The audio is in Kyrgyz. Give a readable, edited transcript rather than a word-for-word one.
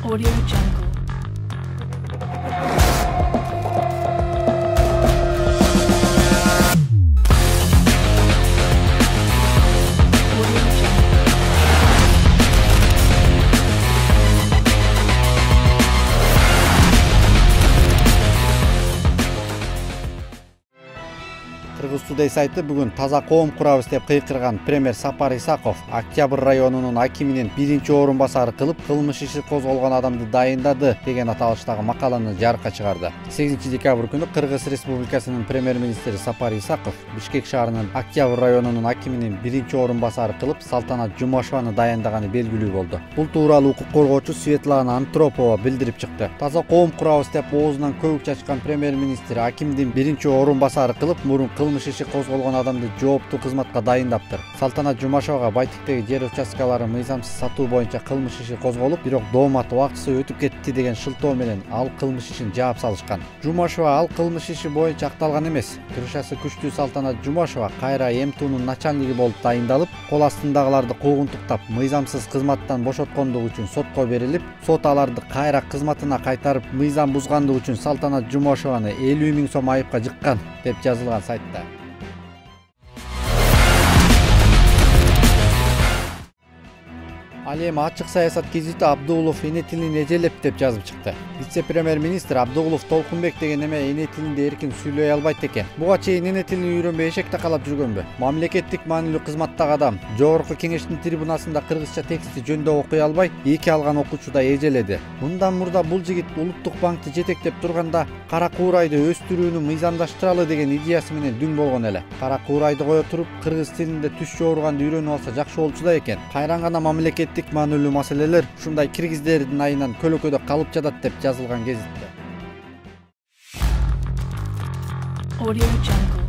Audio Jungle. Кыргыз Today сайты бүгүн таза коом курабыз деп кыйкырган премьер Сапар Исаков Октябрь районунун акиминин биринчи орун басары кылып кылмыш иши козголгон адамды дайындады деген аталыштагы макаланы жарыкка чыгарды. 8 декабрь күнү Кыргыз Республикасынын премьер-министри Сапар Исаков Бишкек шаарынын Октябрь районунун акиминин биринчи орун басары кылып Салтанат Жумашеваны дайындаганы белгилүү болду. Бул тууралуу укук коргоочу Светлана Антропова билдирип чыкты. Таза коом курабыз деп оозунан көбүк чачкан премьер-министр акимдин биринчи орун басары кылып мурун кылмыш иши козголгон адамды жооптуу кызматка дайындаптыр. Салтанат Жумашевага байтиктеги жер участкалары мыйзамсыз сатуу боюнча кылмыш иши козголуп, бирок доомат убактысы өтүп кетти деген шылтоо менен ал кылмыш ишин жаап салышкан. Жумашева ал кылмыш иши боюнча акталган эмес. Тырышасы күчтүү Салтанат Жумашева кайра МТУнун начальниги болуп дайындалып, кол астындагыларды куугунтуктап, мыйзамсыз кызматтан бошоткондугу үчүн сотко берилип, сот аларды кайра кызматына кайтарып, мыйзам бузгандыгы үчүн Салтанат Жумашеваны 50 000 сом айыпка жыккан деп жазылган сайтта. Ал эми ачык саясат гезити Абдуулов эне тилин эжелеп деп жазып чыкты. Вице-премьер-министр Абдуулов Толкунбек деген эме эне тилинде эркин сүйлөй албайт экен. Буга чейин эне тилин үйрөнбөй эшекте калап жүргөнбү? Мамлекеттик маанилүү кызматтагы адам жогорку кеңештин трибунасында кыргызча текстти жөндөп окуй албай, 2 алган окуучуда эжеледи. Мындан мурда бул жигит Улуттук банкты жетектеп турганда кара куурайды өстүрүүнү мыйзамдаштыралы деген идеясы менен дүң болгон эле. Кара куурайды кое туруп, кыргыз тилинде түш жооруганды үйрөнүп алса жакшы болчу да экен. Кайран гана мамлекеттик маанилүү маселелер ушундай киргиздердин айынан көлөкөдө калып жатат деп жазылган гезитте. Audio Jungle.